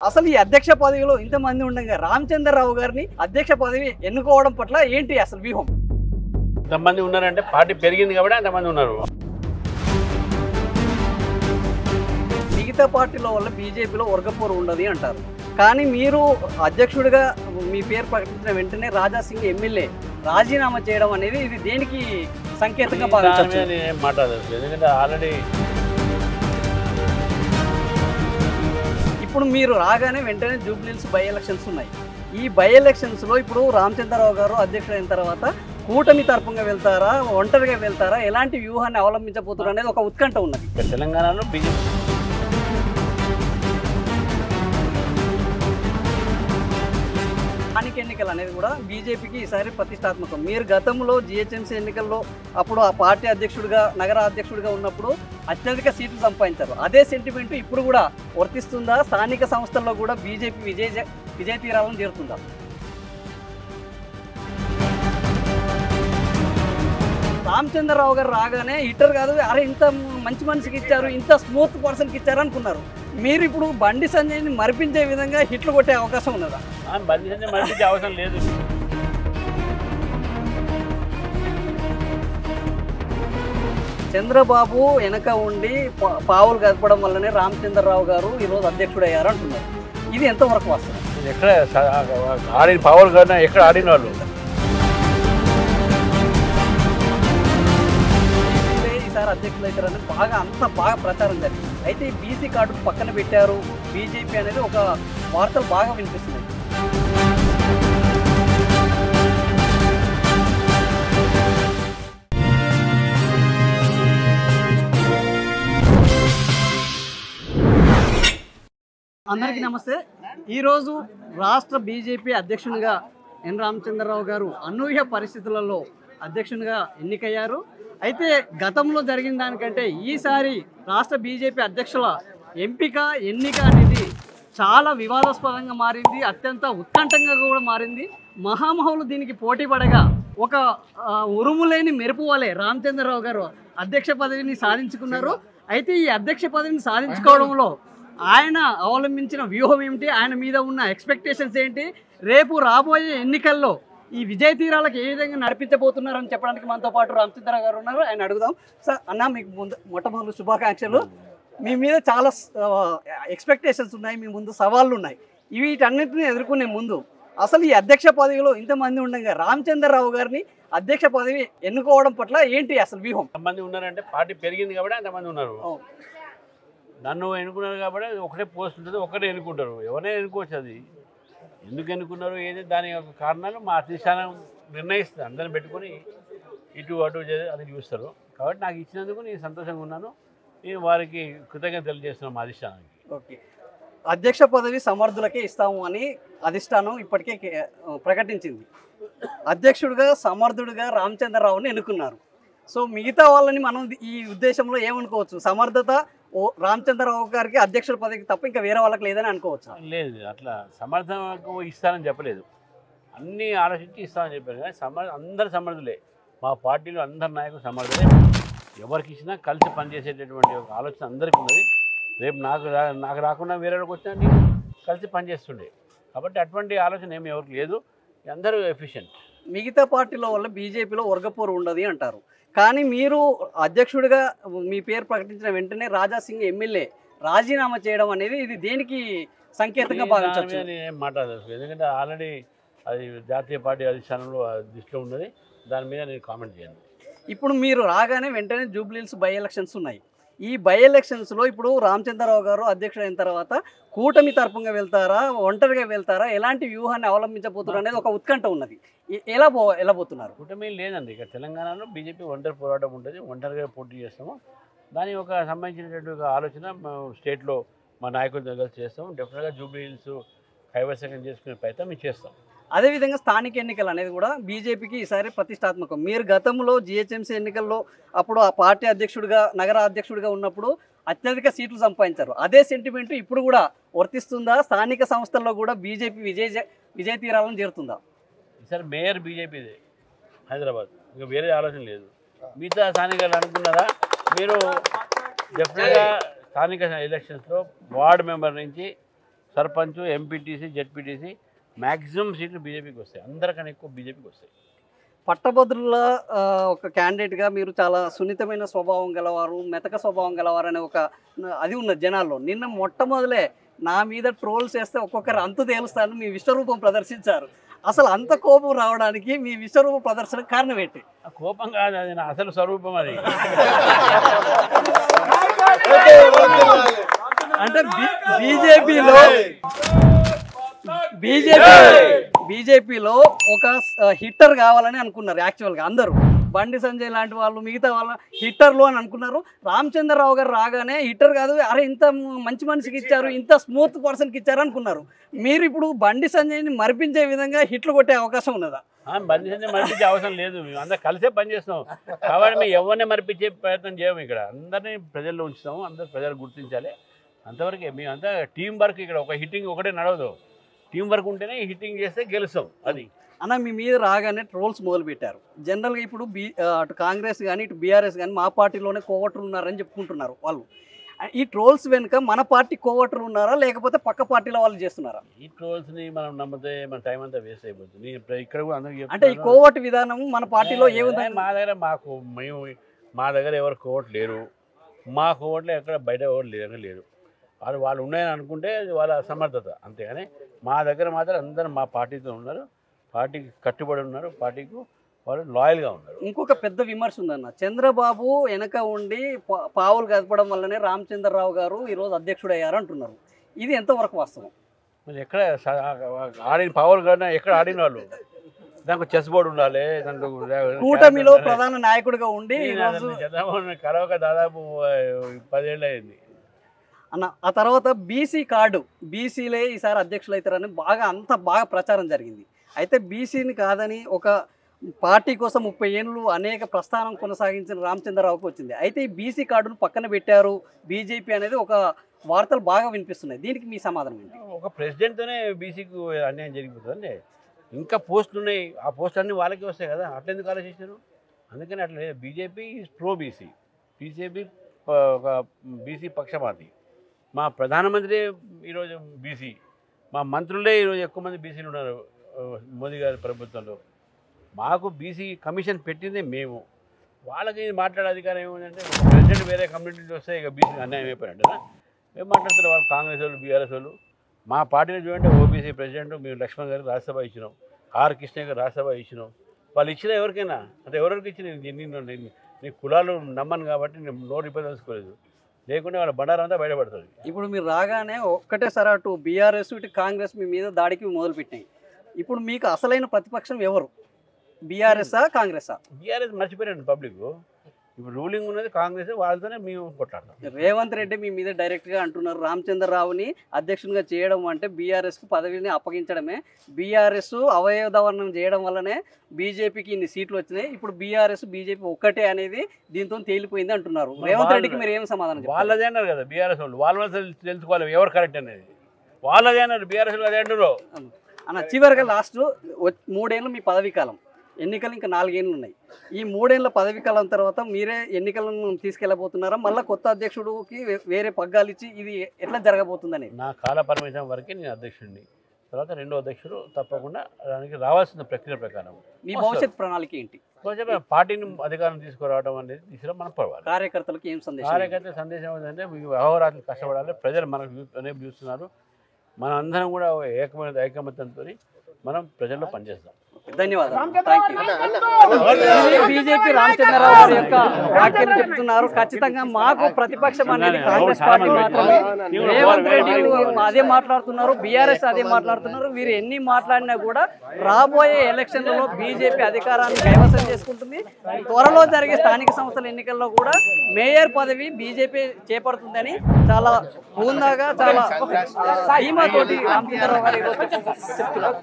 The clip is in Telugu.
అసలు ఈ అధ్యక్ష పదవిలో ఇంతమంది ఉండగా రామచంద్రరావు గారిని అధ్యక్ష పదవి ఎన్నుకోవడం పట్ల ఏంటి అసలు వ్యూహం? ఇంతమంది ఉన్నారంటే పార్టీ పెరిగింది కాబట్టి అంతమంది ఉన్నారు. మిగతా పార్టీల వల్ల బీజేపీలో వర్గపోరు ఉండదు అంటారు. కానీ మీరు అధ్యక్షుడిగా మీ పేరు ప్రకటించిన వెంటనే రాజాసింగ్ ఎమ్మెల్యే రాజీనామా చేయడం అనేది ఇది దేనికి సంకేతంగా భావించవచ్చు? నేను మాట్లాడలేదు, ఎందుకంటే ఆల్రెడీ ఇప్పుడు మీరు రాగానే వెంటనే జూబ్లీహిల్స్ బై ఎలక్షన్స్ ఉన్నాయి. ఈ బై ఎలక్షన్స్లో ఇప్పుడు రామచంద్రరావు గారు అధ్యక్షుడైన తర్వాత కూటమి తరపుగా వెళ్తారా, ఒంటరిగా వెళ్తారా, ఎలాంటి వ్యూహాన్ని అవలంబించబోతున్నారు అనేది ఒక ఉత్కంఠ ఉన్నది. తెలంగాణలో బీజేపీ స్థానిక ఎన్నికలు అనేది కూడా బీజేపీకి ఈసారి ప్రతిష్టాత్మకం. మీరు గతంలో జిహెచ్ఎంసీ ఎన్నికల్లో అప్పుడు ఆ పార్టీ అధ్యక్షుడిగా, నగర అధ్యక్షుడిగా ఉన్నప్పుడు అత్యధిక సీట్లు సంపాదించారు. అదే సెంటిమెంట్ ఇప్పుడు కూడా వర్తిస్తుందా? స్థానిక సంస్థల్లో కూడా బీజేపీ విజయ తీరాలను చేరుతుందా? రామచంద్రరావు గారు రాగానే హిట్టర్ కాదు, అరే ఇంత మంచి మనిషికి ఇచ్చారు, ఇంత స్మూత్ పర్సన్కి ఇచ్చారు అనుకున్నారు. మీరు ఇప్పుడు బండి సంజయ్ని మరిపించే విధంగా హిట్లు కొట్టే అవకాశం ఉన్నదా? బండి సంజయ్ మరిపించే అవసరం లేదు. చంద్రబాబు వెనక ఉండి పావులు కదపడం వల్లనే రామచంద్రరావు గారు ఈరోజు అధ్యక్షుడయ్యారు అంటున్నారు. ఇది ఎంతవరకు వస్తుంది? ఎక్కడ ఆడిన పావులు కన్నా ఎక్కడ ఆడిన వాళ్ళు ఈసారి అధ్యక్షులు అవుతారని బాగా ప్రచారం జరిగింది. అయితే ఈ బీసీ కార్డు పక్కన పెట్టారు బీజేపీ అనేది ఒక వార్తలు బాగా వినిపిస్తున్నాయి. అందరికీ నమస్తే. ఈరోజు రాష్ట్ర బీజేపీ అధ్యక్షునిగా ఎన్ రామచంద్రరావు గారు అనూహ్య పరిస్థితులలో అధ్యక్షునిగా ఎన్నికయ్యారు. అయితే గతంలో జరిగిన దానికంటే ఈసారి రాష్ట్ర బీజేపీ అధ్యక్షుల ఎంపిక ఎన్నిక అనేది చాలా వివాదాస్పదంగా మారింది, అత్యంత ఉత్కంఠంగా కూడా మారింది. మహామహులు దీనికి పోటీ పడగా ఒక ఉరుములేని మెరుపు వలె రామచంద్రరావు గారు అధ్యక్ష పదవిని సాధించుకున్నారు. అయితే ఈ అధ్యక్ష పదవిని సాధించుకోవడంలో ఆయన అవలంబించిన వ్యూహం ఏమిటి, ఆయన మీద ఉన్న ఎక్స్పెక్టేషన్స్ ఏంటి, రేపు రాబోయే ఎన్నికల్లో ఈ విజయ తీరాలకు ఏ విధంగా నడిపించబోతున్నారని చెప్పడానికి మనతో పాటు రామచంద్ర గారు ఉన్నారు. ఆయన అడుగుదాం. సార్ అన్న, మీకు మొట్టమొదటి శుభాకాంక్షలు. మీ మీద చాలా ఎక్స్పెక్టేషన్స్ ఉన్నాయి, మీ ముందు సవాళ్ళు ఉన్నాయి. వీటన్నిటిని ఎదుర్కొనే ముందు అసలు ఈ అధ్యక్ష పదవిలో ఇంతమంది ఉండగా రామచంద్రరావు గారిని అధ్యక్ష పదవి ఎన్నుకోవడం పట్ల ఏంటి అసలు వ్యూహం? ఎంతమంది ఉన్నారంటే పార్టీ పెరిగింది కాబట్టి అంతమంది ఉన్నారు. నన్ను ఎన్నుకున్నారు కాబట్టి ఒకటే పోస్ట్ ఉంటుంది, ఒకటే ఎన్నుకుంటారు. ఎవరైనా ఎన్నుకోవచ్చు. అది ఎందుకు ఎన్నుకున్నారు ఏది దాని యొక్క కారణాలు మా అధిష్టానం నిర్ణయిస్తుంది. అందరిని పెట్టుకొని ఇటు అటు అది చూస్తారు. కాబట్టి నాకు ఇచ్చినందుకు నేను సంతోషంగా ఉన్నాను. నేను వారికి కృతజ్ఞతలు తెలియజేస్తున్నాను మా అధిష్టానానికి. ఓకే, అధ్యక్ష పదవి సమర్థులకే ఇస్తాము అని అధిష్టానం ఇప్పటికే ప్రకటించింది. అధ్యక్షుడిగా సమర్థుడిగా రామచంద్రరావుని ఎన్నుకున్నారు. సో మిగతా వాళ్ళని మనం ఈ ఉద్దేశంలో ఏమనుకోవచ్చు? సమర్థత రామచంద్రరావు గారికి అధ్యక్షుల పదవికి తప్ప ఇంకా వేరే వాళ్ళకి లేదని అనుకోవచ్చు? లేదు, అట్లా సమర్థనకు ఇస్తానని చెప్పలేదు. అన్నీ ఆలోచించి ఇస్తానని చెప్పారు. కానీ అందరు సమర్థులే, మా పార్టీలో అందరు నాయకులు సమర్థులే. ఎవరికి ఇచ్చినా కలిసి పనిచేసేటటువంటి ఒక ఆలోచన అందరికీ ఉన్నది. రేపు నాకు రాకుండా వేరే వాళ్ళకి వచ్చినా నేను కలిసి పనిచేస్తుండే. కాబట్టి అటువంటి ఆలోచన ఏమి ఎవరికి లేదు. అందరూ ఎఫిషియెంట్. మిగతా పార్టీల వల్ల బీజేపీలో వర్గపోరు ఉండదు అంటారు. కానీ మీరు అధ్యక్షుడిగా మీ పేరు ప్రకటించిన వెంటనే రాజాసింగ్ ఎమ్మెల్యే రాజీనామా చేయడం అనేది ఇది దేనికి సంకేతంగా భావించవచ్చు? నేను మాట్లాడలేదు, ఎందుకంటే ఆల్రెడీ అది జాతీయ పార్టీ అధిష్టానంలో దృష్టిలో ఉన్నది. దాని మీద నేను కామెంట్ చేయను. ఇప్పుడు మీరు రాగానే వెంటనే జూబ్లీహిల్స్ బై ఎలక్షన్స్ ఉన్నాయి. ఈ బై ఎలక్షన్స్లో ఇప్పుడు రామచంద్రరావు గారు అధ్యక్షుడైన తర్వాత కూటమి తరపుగా వెళ్తారా, ఒంటరిగా వెళ్తారా, ఎలాంటి వ్యూహాన్ని అవలంబించబోతున్నారు అనేది ఒక ఉత్కంఠ ఉన్నది. ఎలా పోతున్నారు? కూటమి లేదండి. ఇక తెలంగాణలో బీజేపీ ఒంటరి పోరాటం ఉంటుంది, ఒంటరిగా పోటీ చేస్తాము. దాని ఒక సంబంధించినటువంటి ఒక ఆలోచన స్టేట్లో మా నాయకులతో కలిసి చేస్తాము. డెఫినెట్గా జూబ్లీహిల్స్ కైవసం చేసుకునే ప్రయత్నం మేము చేస్తాం. అదేవిధంగా స్థానిక ఎన్నికలు అనేది కూడా బీజేపీకి ఈసారి ప్రతిష్టాత్మకం. మీరు గతంలో జిహెచ్ఎంసీ ఎన్నికల్లో అప్పుడు ఆ పార్టీ అధ్యక్షుడిగా, నగర అధ్యక్షుడిగా ఉన్నప్పుడు అత్యధిక సీట్లు సంపాదించారు. అదే సెంటిమెంట్ ఇప్పుడు కూడా వర్తిస్తుందా? స్థానిక సంస్థల్లో కూడా బీజేపీ విజయ తీరాలను చేరుతుందా? ఈసారి మేయర్ బీజేపీదే హైదరాబాద్, ఇంకా వేరే ఆలోచన లేదు. మిగతా స్థానికాలు అనుకున్నారా మీరు? డెఫినెట్గా స్థానిక ఎలక్షన్స్లో వార్డు మెంబర్ నుంచి సర్పంచ్, ఎంపీటీసీ, జెడ్పీటీసీ మ్యాక్సిమం సీట్లు బీజేపీకి వస్తాయి. అందరికన్నా ఎక్కువ బీజేపీకి వస్తాయి. పట్టభద్రుల ఒక క్యాండిడేట్గా మీరు చాలా సున్నితమైన స్వభావం గలవారు, మెతక స్వభావం గలవారు అనే ఒక అది ఉన్నది జనాల్లో. నిన్న మొట్టమొదలే నా మీద ట్రోల్స్ చేస్తే ఒక్కొక్కరు అంతు తేలుస్తాను మీ విశ్వరూపం ప్రదర్శించారు. అసలు అంత కోపం రావడానికి మీ విశ్వరూప ప్రదర్శన కారణం ఏంటి? కోపం కాదు, అది నా అసలు స్వరూపం. అది అంటే బీజేపీలో ఒక హిట్టర్ కావాలని అనుకున్నారు యాక్చువల్గా అందరూ. బండి సంజయ్ లాంటి వాళ్ళు, మిగతా వాళ్ళ హిట్టర్లు అని అనుకున్నారు. రామచంద్రరావు గారు రాగానే హిట్టర్ కాదు, అరే ఇంత మంచి మనిషికి ఇచ్చారు, ఇంత స్మూత్ పర్సన్కి ఇచ్చారు అనుకున్నారు. మీరు ఇప్పుడు బండి సంజయ్ని మరిపించే విధంగా హిట్లు కొట్టే అవకాశం ఉన్నదా? బండి సంజయ్ మరిపించే అవసరం లేదు, మేము అందరం కలిసే పనిచేస్తాం. కాబట్టి మేము ఎవరిని మరిపించే ప్రయత్నం చేయము. ఇక్కడ అందరినీ ప్రజల్లో ఉంచుతాము, అందరు ప్రజలు గుర్తించాలి. అంతవరకే మేమంతా టీం వర్క్. ఇక్కడ ఒక హిట్టింగ్ ఒకటే నడవదు, టీం వర్క్ ఉంటేనే హిట్టింగ్ చేస్తే గెలుస్తాం. అది అన్న మీ మీద రాగానే ట్రోల్స్ మొదలుపెట్టారు. జనరల్గా ఇప్పుడు అటు కాంగ్రెస్ కానీ ఇటు బీఆర్ఎస్ కానీ మా పార్టీలోనే కోవట్లు ఉన్నారని చెప్పుకుంటున్నారు వాళ్ళు. ఈ ట్రోల్స్ వెనుక మన పార్టీ కోవట్లు ఉన్నారా లేకపోతే పక్క పార్టీలో వాళ్ళు చేస్తున్నారా? ఈ ట్రోల్స్ని మనం నమ్మితే మన టైం అంతా వేస్ట్ అయిపోతుంది. ఇక్కడ కూడా అందరూ అంటే ఈ కోవట్ విధానం మన పార్టీలో ఏముంది? మా దగ్గర ఎవరు కోవట్ లేరు. మా కోవట్లు ఎక్కడ బయట ఎవరు లేరు. వాళ్ళు ఉన్నాయని అనుకుంటే వాళ్ళ సమర్థత, అంతేగాని మా దగ్గర మాత్రం అందరూ మా పార్టీతో ఉన్నారు, పార్టీకి కట్టుబడి ఉన్నారు, పార్టీకి వాళ్ళు లాయల్గా ఉన్నారు. ఇంకొక పెద్ద విమర్శ ఉందన్న, చంద్రబాబు వెనక ఉండి పావులు కదపడం వల్లనే రామచంద్రరావు గారు ఈరోజు అధ్యక్షుడు అయ్యారు అంటున్నారు. ఇది ఎంతవరకు వాస్తవం? మరి ఎక్కడ ఆడిన పావులు కన్నా ఎక్కడ ఆడిన వాళ్ళు? దానికి చెస్ బోర్డు ఉండాలి. దాంట్లో కూటమిలో ప్రధాన నాయకుడిగా ఉండి చంద్రబాబు కలవక దాదాపు 10 ఏళ్ళు అయింది అన్న. ఆ తర్వాత బీసీ కార్డు, బీసీలే ఈసారి అధ్యక్షులు అవుతారని బాగా ప్రచారం జరిగింది. అయితే బీసీని కాదని ఒక పార్టీ కోసం 30 ఏళ్ళు అనేక ప్రస్థానం కొనసాగించిన రామచంద్రరావుకు వచ్చింది. అయితే ఈ బీసీ కార్డును పక్కన పెట్టారు బీజేపీ అనేది ఒక వార్తలు బాగా వినిపిస్తున్నాయి. దీనికి మీ సమాధానం ఏంటి? ఒక ప్రెసిడెంట్తోనే బీసీకి అన్యాయం జరిగిపోతుందండి. ఇంకా పోస్టులు ఉన్నాయి, ఆ పోస్టులు అన్నీ వాళ్ళకి వస్తాయి కదా, అట్లెందుకు ఆలోచించారు? అందుకని అట్లా BJP is pro BC. BJP ఒక బీసీ పక్షపాతి. మా ప్రధానమంత్రి ఈరోజు బీసీ, మా మంత్రులే ఈరోజు ఎక్కువ మంది బీసీలు ఉన్నారు మోదీ గారి ప్రభుత్వంలో. మాకు బీసీ కమిషన్ పెట్టిందే మేము. వాళ్ళకి మాట్లాడే అధికారం ఏముందంటే ప్రెసిడెంట్ వేరే కమ్యూనిటీకి వస్తే ఇక బీసీ అన్యాయం అయిపోయాడు. మేము మాట్లాడుతున్నారు వాళ్ళు కాంగ్రెస్ వాళ్ళు, బీఆర్ఎస్ వాళ్ళు. మా పార్టీలో చూడండి ఓబీసీ ప్రెసిడెంట్ మీరు లక్ష్మణ్ గారికి రాజ్యసభ ఇచ్చినాం, ఆర్ కృష్ణ గారికి రాజ్యసభ ఇచ్చినాం. వాళ్ళు ఇచ్చినా ఎవరికైనా అంటే ఎవరికి ఇచ్చిన నీ కులాలు నమ్మను కాబట్టి నేను నోరు ఇప్పదలుచుకోలేదు, లేకుంటే వాళ్ళ బండారం అంతా బయటపడుతుంది. ఇప్పుడు మీరు రాగానే ఒక్కటేసారి అటు బీఆర్ఎస్ ఇటు కాంగ్రెస్ మీ మీద దాడికి మొదలుపెట్టినాయి. ఇప్పుడు మీకు అసలైన ప్రతిపక్షం ఎవరు, బీఆర్ఎస్ఆ కాంగ్రెసా? బీఆర్ఎస్ మర్చిపోయారండి పబ్లిక్. ఇప్పుడు రూలింగ్ ఉన్నది కాంగ్రెస్, వాళ్ళతోనే మేము కొట్లాడతాం. రేవంత్ రెడ్డి మీ మీద డైరెక్ట్గా అంటున్నారు రామచంద్రరావుని అధ్యక్షునిగా చేయడం అంటే బీఆర్ఎస్కు పదవిని అప్పగించడమే, బీఆర్ఎస్ అవయవదావరణం చేయడం వల్లనే బీజేపీకి ఇన్ని సీట్లు వచ్చినాయి, ఇప్పుడు బీఆర్ఎస్ బీజేపీ ఒక్కటే అనేది దీంతో తేలిపోయింది అంటున్నారు. రేవంత్ రెడ్డికి మీరు ఏం సమాధానం చెప్తారు? వాళ్ళదే అన్నారు కదా బీఆర్ఎస్ వాళ్ళు, వాళ్ళ తెలుసుకోవాలి ఎవరు కరెక్ట్ అనేది. వాళ్ళదే అన్నారు బీఆర్ఎస్ అదే అంటారు అన్న. చివరిగా లాస్ట్ 3 ఏళ్ళు మీ పదవీ కాలం, ఎన్నికలు ఇంకా 4 ఏళ్ళు ఉన్నాయి. ఈ 3 ఏళ్ళ పదవీ కాలం తర్వాత మీరే ఎన్నికలను తీసుకెళ్ళబోతున్నారా, మళ్ళీ కొత్త అధ్యక్షుడికి వేరే పగ్గాలు ఇచ్చి ఇది ఎట్లా జరగబోతుందని? నా కాల పరిమితం వరకే నేను అధ్యక్షుడిని, తర్వాత 2వ అధ్యక్షుడు తప్పకుండా దానికి రావాల్సిన ప్రక్రియ ప్రకారం. మీ భవిష్యత్ ప్రణాళిక ఏంటి? పార్టీని అధికారం తీసుకురావడం అనేది తీసుకురా మనం పర్వాలి. కార్యకర్తలకు ఏం సందేశం? కార్యకర్తల సందేశం ఏంటంటే అహోరాత్రులు కష్టపడాలి, ప్రజలు మనకు అనేవి చూస్తున్నారు, మనం అందరం కూడా ఐకమత్యంతో మనం ప్రజల్లో పనిచేస్తాం. ధన్యవాదాలు. బీజేపీ రామచంద్రరావు గారి యొక్క వ్యాఖ్యలు చెప్తున్నారు. ఖచ్చితంగా మాకు ప్రతిపక్షం అనేది కాంగ్రెస్ పార్టీ మాత్రమే. రేవంత్ రెడ్డి అదే మాట్లాడుతున్నారు, బీఆర్ఎస్ అదే మాట్లాడుతున్నారు. వీరు ఎన్ని మాట్లాడినా కూడా రాబోయే ఎలక్షన్లలో బీజేపీ అధికారాన్ని కైవసం చేసుకుంటుంది. త్వరలో జరిగే స్థానిక సంస్థల ఎన్నికల్లో కూడా మేయర్ పదవి బీజేపీ చేపడుతుందని చాలా హుందాగా చాలా ధీమాతోటి రామచంద్రరావు గారు చెప్తున్నారు.